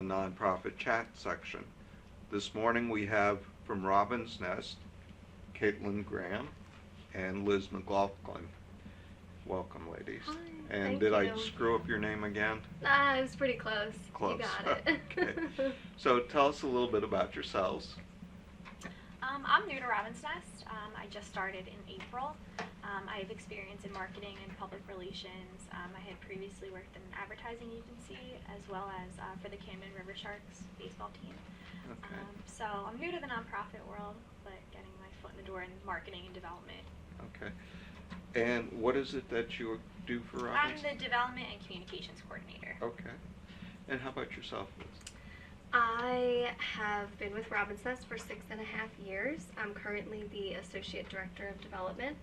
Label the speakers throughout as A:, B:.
A: nonprofit chat section. This morning we have from Robin's Nest, Caitlin Graham and Liz McLaughlin. Welcome, ladies.
B: Hi,
A: And
B: thank
A: did I
B: you.
A: screw up your name again?
B: It was pretty close.
A: Close.
B: You got it.
A: Okay. So tell us a little bit about yourselves.
C: I'm new to Robin's Nest. I just started in April. I have experience in marketing and public relations. I had previously worked in an advertising agency as well as for the Camden River Sharks baseball team.
A: Okay.
C: So I'm new to the nonprofit world, but getting my foot in the door in marketing and development.
A: Okay. And what is it that you do for
C: I'm
A: Robin's?
C: the development and communications coordinator.
A: Okay. And how about yourself, Liz?
B: I have been with Robin's Nest for 6.5 years. I'm currently the Associate Director of Development.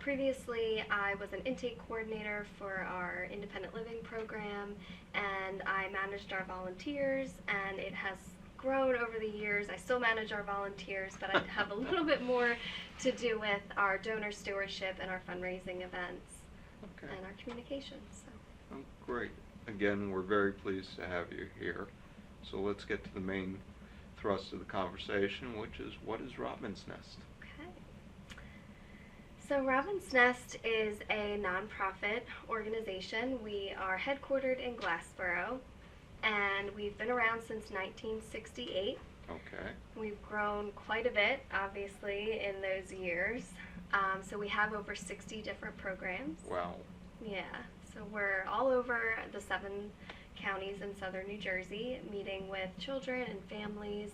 B: Previously, I was an intake coordinator for our independent living program, and I managed our volunteers, and it has grown over the years. I still manage our volunteers, but I have a little bit more to do with our donor stewardship and our fundraising events
A: Okay.
B: and our communications. So.
A: Oh, great. Again, we're very pleased to have you here. So let's get to the main thrust of the conversation, which is what is Robin's Nest?
B: Okay. So Robin's Nest is a nonprofit organization. We are headquartered in Glassboro, and we've been around since 1968.
A: Okay.
B: We've grown quite a bit, obviously, in those years. So we have over 60 different programs.
A: Wow.
B: Yeah. So we're all over the 7 counties in southern New Jersey, meeting with children and families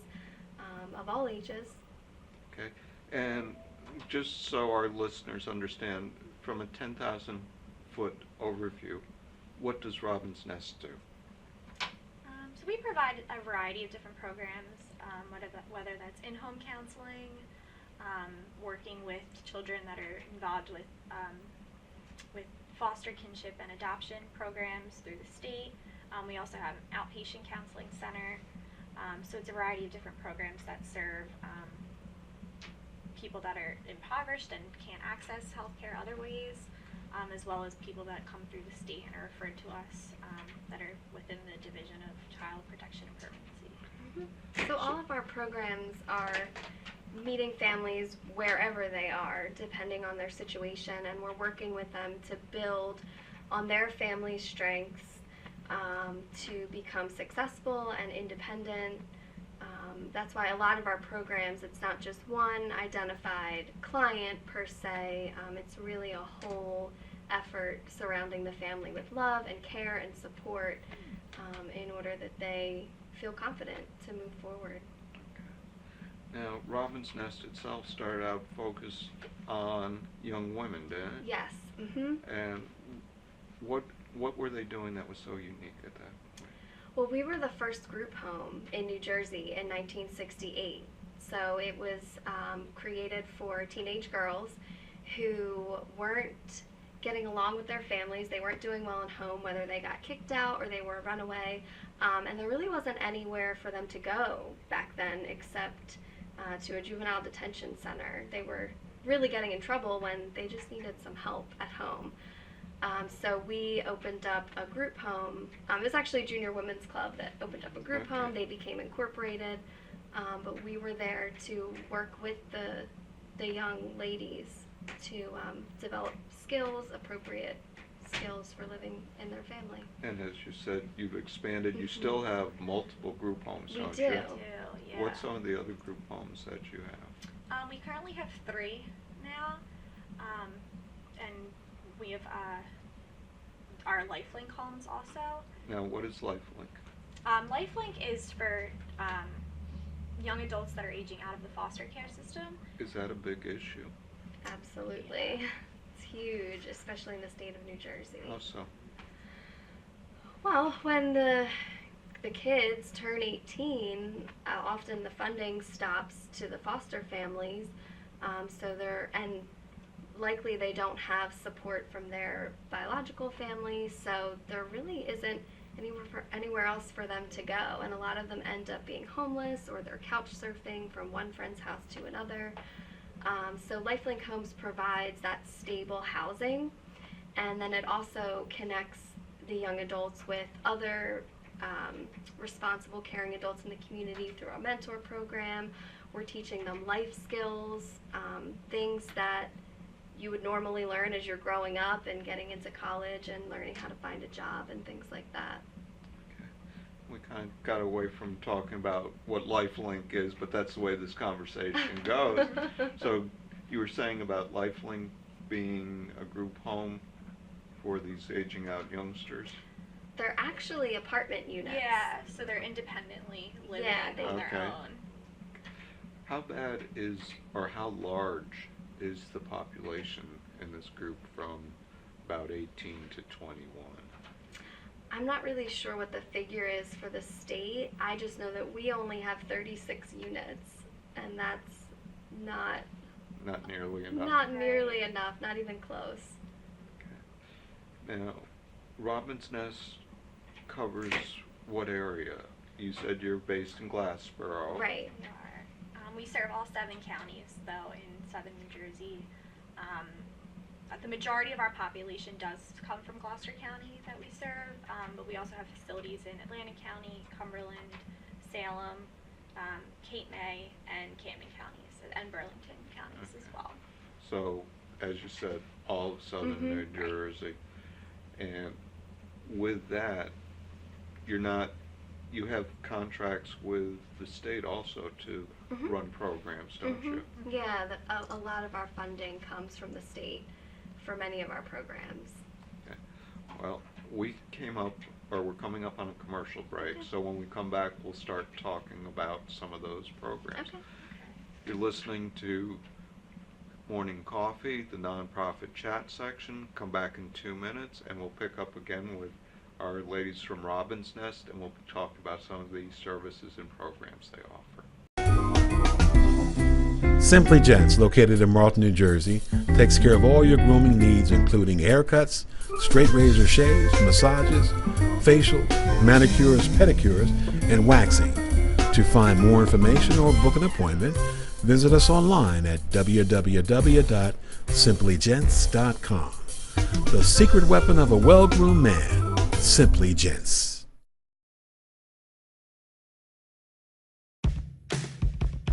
B: of all ages.
A: Okay. And just so our listeners understand, from a 10,000-foot overview, what does Robin's Nest do?
C: So we provide a variety of different programs, whether that's in-home counseling, working with children that are involved with foster kinship and adoption programs through the state. We also have an outpatient counseling center. So it's a variety of different programs that serve people that are impoverished and can't access healthcare other ways, as well as people that come through the state and are referred to us that are within the Division of Child Protection and Permanency.
B: Mm-hmm. So all of our programs are meeting families wherever they are, depending on their situation, and we're working with them to build on their family's strengths to become successful and independent. That's why a lot of our programs, it's not just one identified client per se, it's really a whole effort surrounding the family with love and care and support in order that they feel confident to move forward.
A: Now, Robin's Nest itself started out focused on young women, didn't it?
B: Yes. Mm-hmm.
A: And what were they doing that was so unique at that point?
B: Well, we were the first group home in New Jersey in 1968. So it was created for teenage girls who weren't getting along with their families. They weren't doing well at home, whether they got kicked out or they were a runaway. And there really wasn't anywhere for them to go back then except to a juvenile detention center. They were really getting in trouble when they just needed some help at home. So we opened up a group home. It was actually a Junior Women's Club that opened up a group home. They became incorporated, but we were there to work with the young ladies to develop skills, appropriate skills for living in their family.
A: And as you said, you've expanded. You still have multiple group homes,
B: We
A: don't
B: do.
A: you?
C: Yeah.
A: What's some of the other group homes that you have?
C: We currently have 3 now, and we have our LifeLink homes also.
A: Now, what is LifeLink?
C: LifeLink is for young adults that are aging out of the foster care system.
A: Is that a big issue?
B: Absolutely. It's huge, especially in the state of New Jersey.
A: How so?
B: Well, when the kids turn 18, often the funding stops to the foster families, and likely they don't have support from their biological family, so there really isn't anywhere else for them to go, and a lot of them end up being homeless or they're couch surfing from one friend's house to another. So LifeLink Homes provides that stable housing, and then it also connects the young adults with other responsible, caring adults in the community through our mentor program. We're teaching them life skills, things that you would normally learn as you're growing up and getting into college and learning how to find a job and things like that.
A: Okay. We kind of got away from talking about what LifeLink is, but that's the way this conversation goes. So you were saying about LifeLink being a group home for these aging out youngsters?
B: They're actually apartment units.
C: Yeah, so they're independently living
B: Yeah,
C: on their
A: Okay.
C: own.
A: How bad is, or how large is the population in this group from about 18 to 21?
B: I'm not really sure what the figure is for the state. I just know that we only have 36 units, and that's not
A: Not nearly enough.
B: not nearly enough, not even close.
A: Okay. Now, Robin's Nest covers what area? You said you're based in Glassboro.
B: Right.
C: We are. We serve all 7 counties, though, in southern New Jersey. The majority of our population does come from Gloucester County that we serve, but we also have facilities in Atlantic County, Cumberland, Salem, Cape May, and Camden counties, and Burlington counties as well.
A: So, as you said, all of southern New
B: Right.
A: Jersey. And with that, you have contracts with the state also to
B: Mhm.
A: run programs, don't you?
B: Yeah, a lot of our funding comes from the state for many of our programs.
A: Okay. Well, we're coming up on a commercial break,
B: Okay.
A: so when we come back, we'll start talking about some of those programs.
B: Okay.
A: You're listening to Morning Coffee, the nonprofit chat section. Come back in 2 minutes, and we'll pick up again with our ladies from Robin's Nest, and we'll talk about some of the services and programs they offer.
D: Simply Gents, located in Marlton, New Jersey, takes care of all your grooming needs, including haircuts, straight razor shaves, massages, facials, manicures, pedicures, and waxing. To find more information or book an appointment, visit us online at www.simplygents.com. The secret weapon of a well-groomed man, Simply Gents.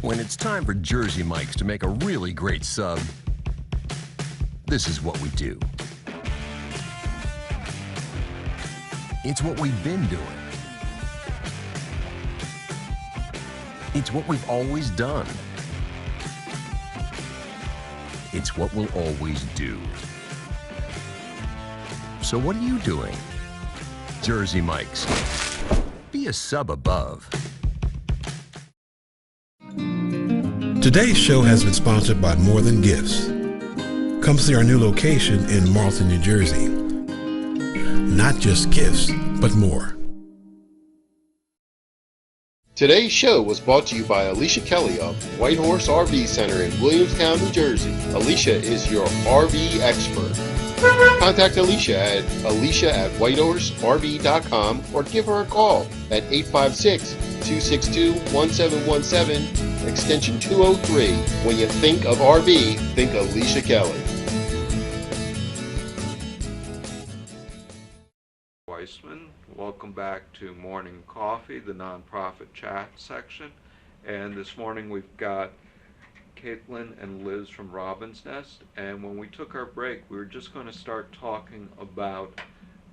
E: When it's time for Jersey Mike's to make a really great sub, this is what we do. It's what we've been doing. It's what we've always done. It's what we'll always do. So what are you doing? Jersey Mike's. Be a sub above.
D: Today's show has been sponsored by More Than Gifts. Come see our new location in Marlton, New Jersey. Not just gifts, but more.
F: Today's show was brought to you by Alicia Kelly of White Horse RV Center in Williamstown, New Jersey. Alicia is your RV expert. Contact Alicia at alicia@whitehorserv.com or give her a call at 856-262-1717, extension 203. When you think of RV, think Alicia Kelly.
A: Weissman, welcome back to Morning Coffee, the nonprofit chat section. And this morning we've got Caitlin and Liz from Robin's Nest. And when we took our break, we were just going to start talking about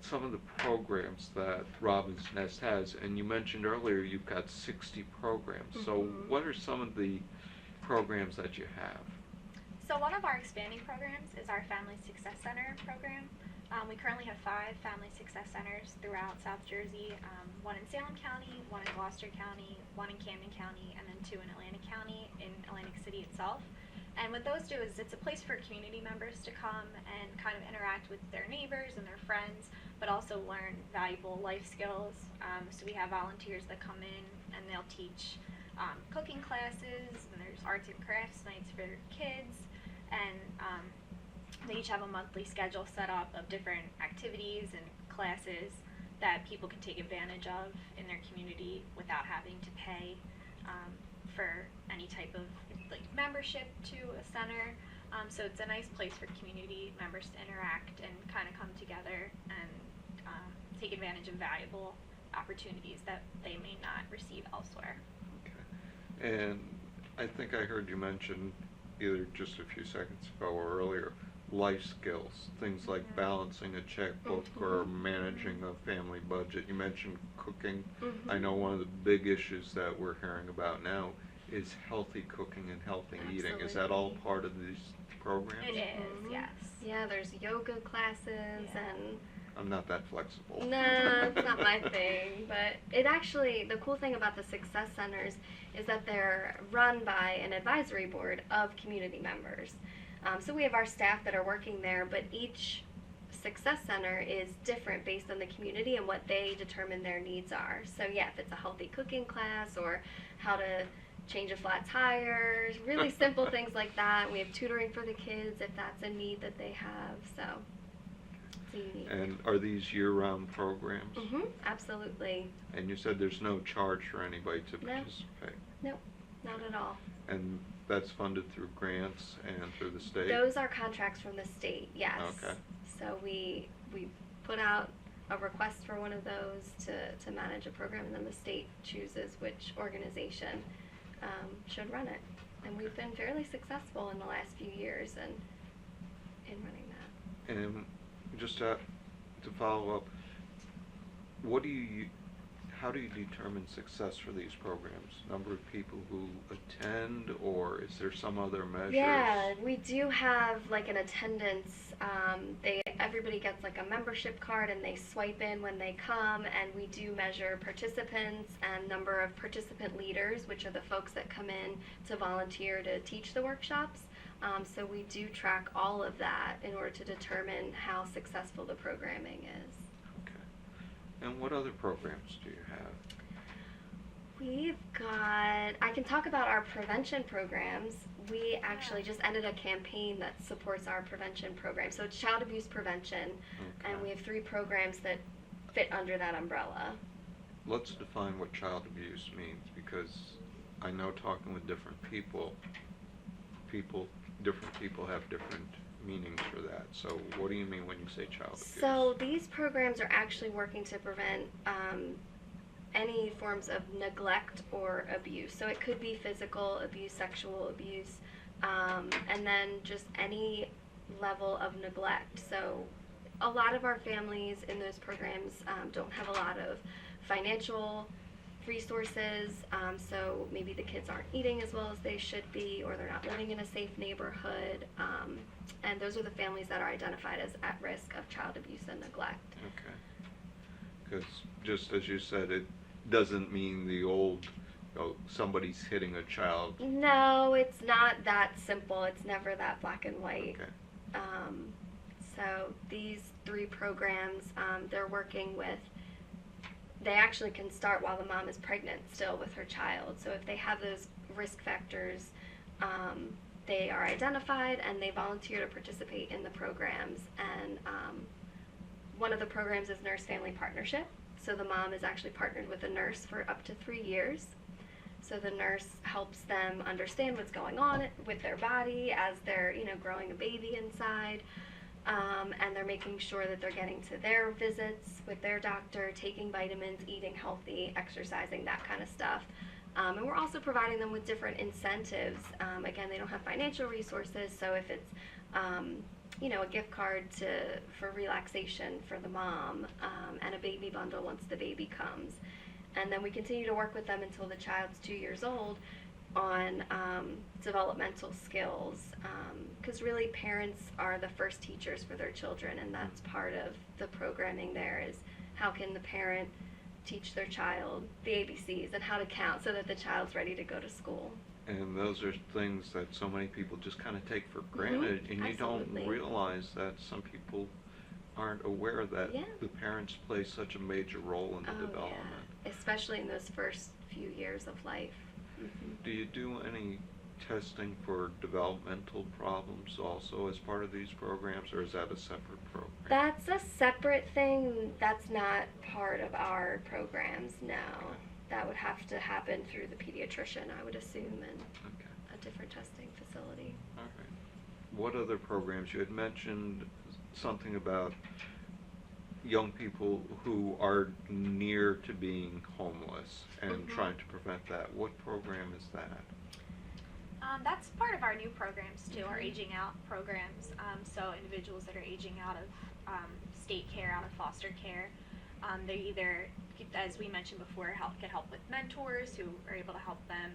A: some of the programs that Robin's Nest has. And you mentioned earlier you've got 60 programs. So what are some of the programs that you have?
C: So one of our expanding programs is our Family Success Center program. We currently have 5 Family Success Centers throughout South Jersey, one in Salem County, one in Gloucester County, one in Camden County, and then 2 in Atlantic County in Atlantic City itself. And what those do is it's a place for community members to come and kind of interact with their neighbors and their friends, but also learn valuable life skills. So we have volunteers that come in and they'll teach cooking classes, and there's arts and crafts nights for kids, and they each have a monthly schedule set up of different activities and classes that people can take advantage of in their community without having to pay for any type of membership to a center. So it's a nice place for community members to interact and kind of come together and take advantage of valuable opportunities that they may not receive elsewhere.
A: Okay. And I think I heard you mention either just a few seconds ago or earlier, life skills, things like
C: Mhm.
A: balancing a checkbook or managing a family budget. You mentioned cooking. I know one of the big issues that we're hearing about now is healthy cooking and healthy eating. Is that all
B: Absolutely.
A: part of these programs?
C: It is,
B: Mhm.
C: yes.
B: Yeah, there's yoga classes
C: Yeah.
B: and
A: I'm not that flexible.
B: no, it's not my thing. But it actually, the cool thing about the Success Centers is that they're run by an advisory board of community members. So we have our staff that are working there, but each Success Center is different based on the community and what they determine their needs are. So yeah, if it's a healthy cooking class or how to change a flat tire, really simple things like that. We have tutoring for the kids if that's a need that they have. So it's unique.
A: And are these year-round programs?
B: Absolutely.
A: And you said there's no charge for anybody to
B: No.
A: participate.
B: Nope, not at all.
A: And that's funded through grants and through the state?
B: Those are contracts from the state, yes.
A: Okay.
B: So we put out a request for one of those to manage a program, and then the state chooses which organization should run it. And we've been fairly successful in the last few years in running that.
A: And just to follow up, how do you determine success for these programs? Number of people who attend, or is there some other measures?
B: Yeah, we do have like an attendance. Everybody gets like a membership card, and they swipe in when they come. And we do measure participants and number of participant leaders, which are the folks that come in to volunteer to teach the workshops. So we do track all of that in order to determine how successful the programming is.
A: Okay. And what other programs do you have?
B: I can talk about our prevention programs. We actually just ended a campaign that supports our prevention program. So it's child abuse prevention, and
A: Okay.
B: we have 3 programs that fit under that umbrella.
A: Let's define what child abuse means, because I know talking with different people have different meanings for that. So what do you mean when you say child abuse?
B: So these programs are actually working to prevent any forms of neglect or abuse. So it could be physical abuse, sexual abuse, and then just any level of neglect. So a lot of our families in those programs don't have a lot of financial resources, so maybe the kids aren't eating as well as they should be, or they're not living in a safe neighborhood, and those are the families that are identified as at risk of child abuse and neglect.
A: Okay. Because just as you said, it doesn't mean the old, somebody's hitting a child.
B: No, it's not that simple. It's never that black and white.
A: Okay.
B: So these 3 programs, they're working with, they actually can start while the mom is pregnant still with her child. So if they have those risk factors, they are identified and they volunteer to participate in the programs. And one of the programs is Nurse Family Partnership. So the mom is actually partnered with a nurse for up to 3 years. So the nurse helps them understand what's going on with their body as they're, growing a baby inside. And they're making sure that they're getting to their visits with their doctor, taking vitamins, eating healthy, exercising, that kind of stuff. And we're also providing them with different incentives. Again, they don't have financial resources, so if it's a gift card for relaxation for the mom, and a baby bundle once the baby comes. And then we continue to work with them until the child's 2 years old on developmental skills, because really parents are the first teachers for their children, and that's part of the programming there is how can the parent teach their child the ABCs and how to count so that the child's ready to go to school.
A: And those are things that so many people just kind of take for granted, and you don't
B: Absolutely.
A: realize that some people aren't aware that
B: Yeah.
A: the parents play such a major role in the
B: Oh,
A: development.
B: yeah. Especially in those first few years of life.
A: Do you do any testing for developmental problems also as part of these programs, or is that a separate program?
B: That's a separate thing. That's not part of our programs, no.
A: Okay.
B: That would have to happen through the pediatrician, I would assume, in
A: Okay.
B: a different testing facility.
A: All right. What other programs? You had mentioned something about young people who are near to being homeless and trying to prevent that. What program is that?
C: That's part of our new programs too, our aging out programs. So individuals that are aging out of state care, out of foster care, they either, as we mentioned before, get help with mentors who are able to help them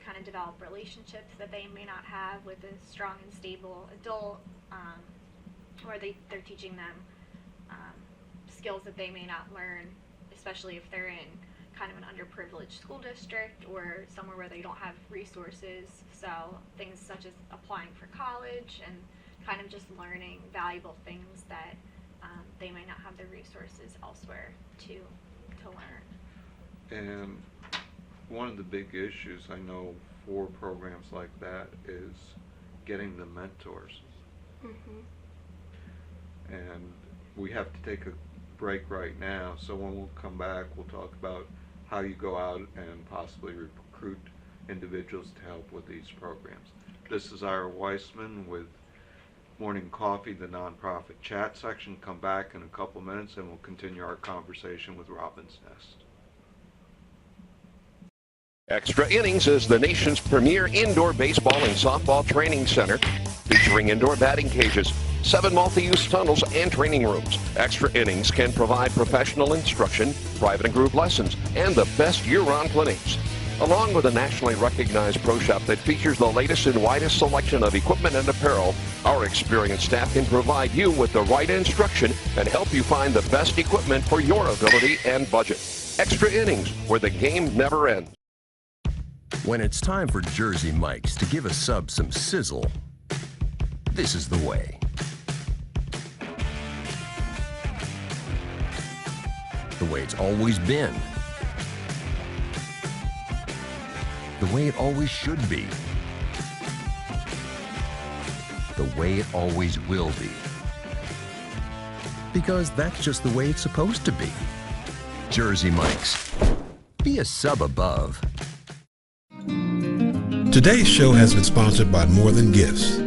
C: kind of develop relationships that they may not have with a strong and stable adult, or they're teaching them skills that they may not learn, especially if they're in kind of an underprivileged school district or somewhere where they don't have resources. So things such as applying for college and kind of just learning valuable things that they might not have the resources elsewhere to learn.
A: And one of the big issues I know for programs like that is getting the mentors. And we have to take a break right now, so when we'll come back, we'll talk about how you go out and possibly recruit individuals to help with these programs. This is Ira Weissman with Morning Coffee, the nonprofit chat section. Come back in a couple minutes and we'll continue our conversation with Robin's Nest.
G: Extra Innings is the nation's premier indoor baseball and softball training center, featuring indoor batting cages, 7 multi-use tunnels, and training rooms. Extra Innings can provide professional instruction, private and group lessons, and the best year-round clinics. Along with a nationally recognized pro shop that features the latest and widest selection of equipment and apparel, our experienced staff can provide you with the right instruction and help you find the best equipment for your ability and budget. Extra Innings, where the game never ends.
E: When it's time for Jersey Mike's to give a sub some sizzle, this is the way. The way it's always been. The way it always should be. The way it always will be. Because that's just the way it's supposed to be. Jersey Mike's. Be a sub above.
D: Today's show has been sponsored by More Than Gifts.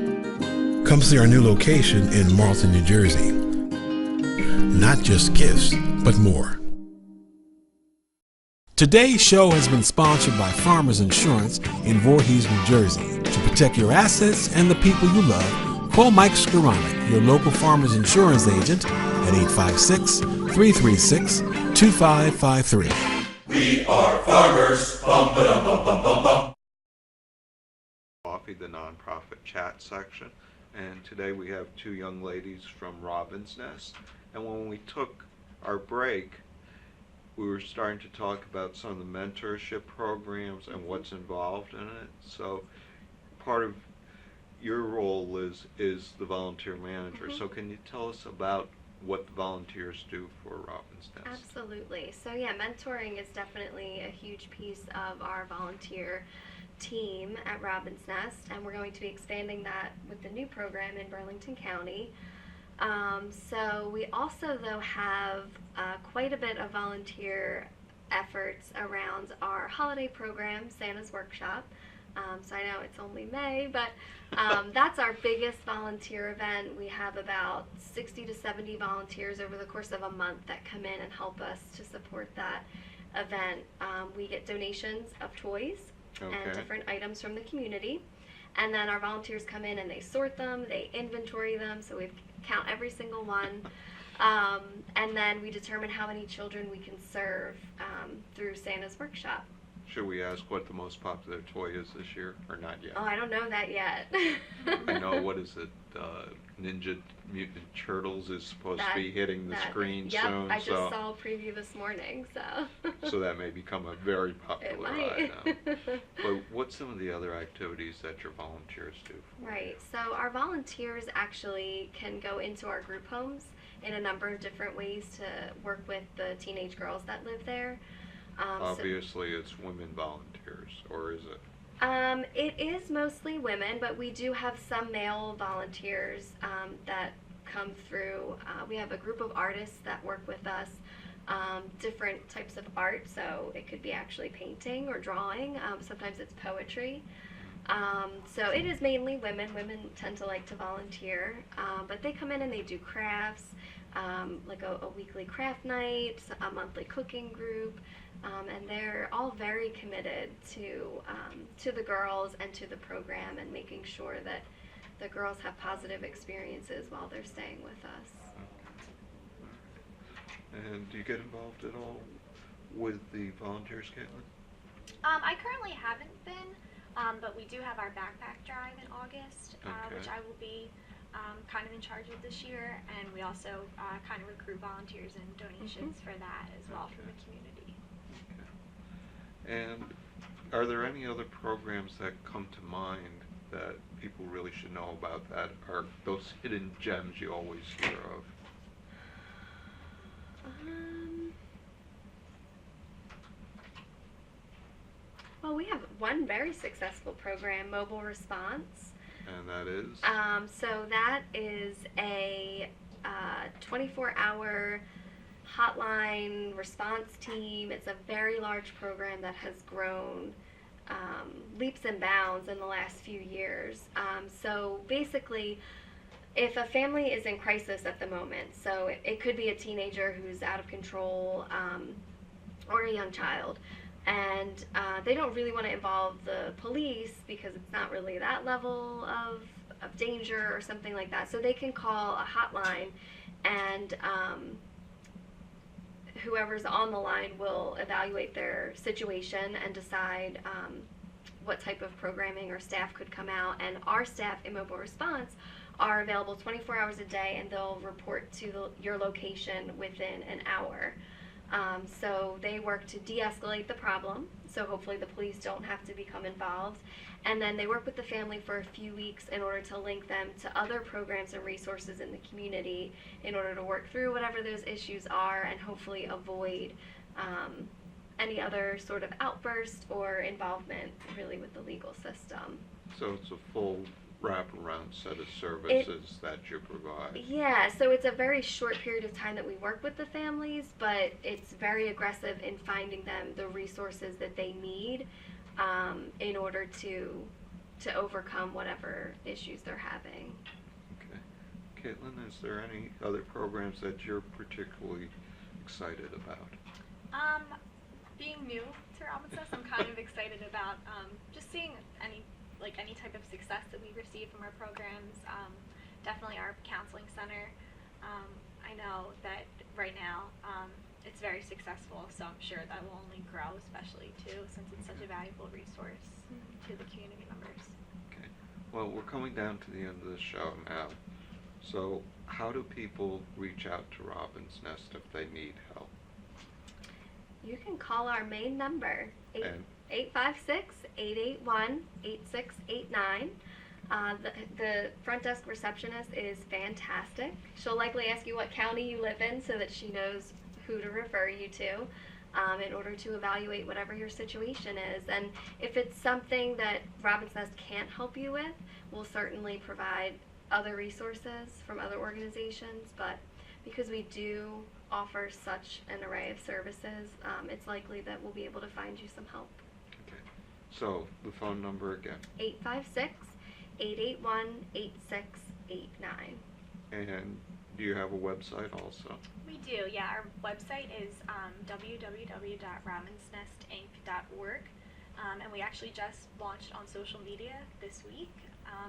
D: Come see our new location in Marlton, New Jersey. Not just gifts, but more. Today's show has been sponsored by Farmers Insurance in Voorhees, New Jersey. To protect your assets and the people you love, call Mike Skoranek, your local Farmers Insurance agent, at 856-336-2553.
H: We are farmers. Bum, ba-dum, bum, bum, bum, bum.
A: Coffee, the nonprofit chat section, and today we have 2 young ladies from Robin's Nest. And when we took our break, we were starting to talk about some of the mentorship programs and what's involved in it. So part of your role, Liz, is the volunteer manager. So can you tell us about what the volunteers do for Robin's Nest?
B: Absolutely. So yeah, mentoring is definitely a huge piece of our volunteer team at Robin's Nest, and we're going to be expanding that with the new program in Burlington County. So we also, though, have quite a bit of volunteer efforts around our holiday program, Santa's Workshop. So I know it's only May, but that's our biggest volunteer event. We have about 60 to 70 volunteers over the course of a month that come in and help us to support that event. We get donations of toys and different items from the community. And then our volunteers come in and they sort them, they inventory them, so we count every single one. And then we determine how many children we can serve through Santa's Workshop.
A: Should we ask what the most popular toy is this year, or not yet?
B: Oh, I don't know that yet.
A: I know, what is it? Ninja Mutant Turtles is supposed to be hitting the screen soon.
B: I just saw a preview this morning, so.
A: So that may become a very popular item.
B: It might.
A: But what's some of the other activities that your volunteers do?
B: Right, so our volunteers actually can go into our group homes in a number of different ways to work with the teenage girls that live there.
A: Obviously, it's women volunteers, or is it?
B: It is mostly women, but we do have some male volunteers that come through. We have a group of artists that work with us, different types of art, so it could be actually painting or drawing. Sometimes it's poetry. So it is mainly women. Women tend to like to volunteer, but they come in and they do crafts. like a weekly craft night, a monthly cooking group, and they're all very committed to the girls and to the program and making sure that the girls have positive experiences while they're staying with us.
A: And do you get involved at all with the volunteers, Caitlin?
C: I currently haven't been, but we do have our backpack drive in August, which I will be kind of in charge of this year, and we also kind of recruit volunteers and donations for that as well from the community.
A: And are there any other programs that come to mind that people really should know about that are those hidden gems you always hear of?
B: Well, we have one very successful program, Mobile Response.
A: And that is?
B: So that is a 24-hour hotline response team. It's a very large program that has grown leaps and bounds in the last few years. So basically, if a family is in crisis at the moment, so it could be a teenager who's out of control or a young child, and they don't really want to involve the police because it's not really that level of danger or something like that. So they can call a hotline, and whoever's on the line will evaluate their situation and decide what type of programming or staff could come out. And our staff in Mobile Response are available 24 hours a day, and they'll report to your location within an hour. So they work to de-escalate the problem, so hopefully the police don't have to become involved. And then they work with the family for a few weeks in order to link them to other programs and resources in the community in order to work through whatever those issues are and hopefully avoid any other sort of outburst or involvement really with the legal system.
A: So it's a full wraparound set of services that you provide.
B: Yeah, so it's a very short period of time that we work with the families, but it's very aggressive in finding them the resources that they need in order to overcome whatever issues they're having.
A: Okay. Caitlin, is there any other programs that you're particularly excited about?
C: Being new to Robins Nest, I'm kind of excited about just seeing any type of success that we receive from our programs. Definitely our counseling center. I know that right now it's very successful, so I'm sure that will only grow, especially too, since it's such a valuable resource to the community members.
A: Okay. Well, we're coming down to the end of the show now. So how do people reach out to Robins Nest if they need help?
B: You can call our main number, 856-881-8689. The front desk receptionist is fantastic. She'll likely ask you what county you live in so that she knows who to refer you to in order to evaluate whatever your situation is. And if it's something that Robins Nest can't help you with, we'll certainly provide other resources from other organizations, but because we do offer such an array of services, it's likely that we'll be able to find you some help.
A: Okay. So the phone number again?
B: 856-881-8689.
A: And do you have a website also?
C: We do, yeah. Our website is www.robinsnestinc.org, and we actually just launched on social media this week.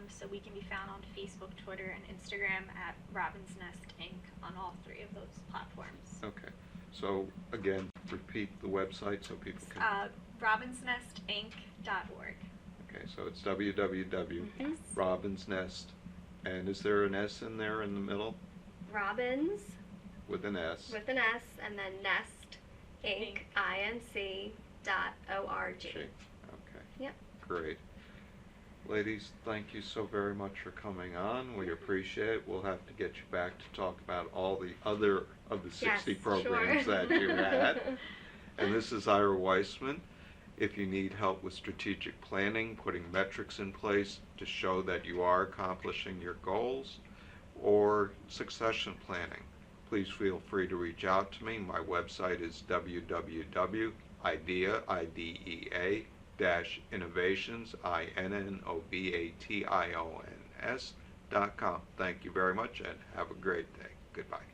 C: So we can be found on Facebook, Twitter, and Instagram at Robins Nest Inc. on all three of those platforms.
A: Okay. So again, repeat the website so people can...
C: robinsnestinc.org.
A: Okay, so it's www.robinsnest, and is there an S in there in the middle?
B: Robins
A: With an S.
B: with an S, and then Nest Inc. INC.org.
A: Okay.
B: Yep.
A: Great. Ladies, thank you so very much for coming on. We appreciate it. We'll have to get you back to talk about all the other of the 60
B: Yes,
A: programs
B: sure.
A: that you had. And this is Ira Weissman. If you need help with strategic planning, putting metrics in place to show that you are accomplishing your goals, or succession planning, please feel free to reach out to me. My website is www.idea-innovations.com. Thank you very much and have a great day. Goodbye.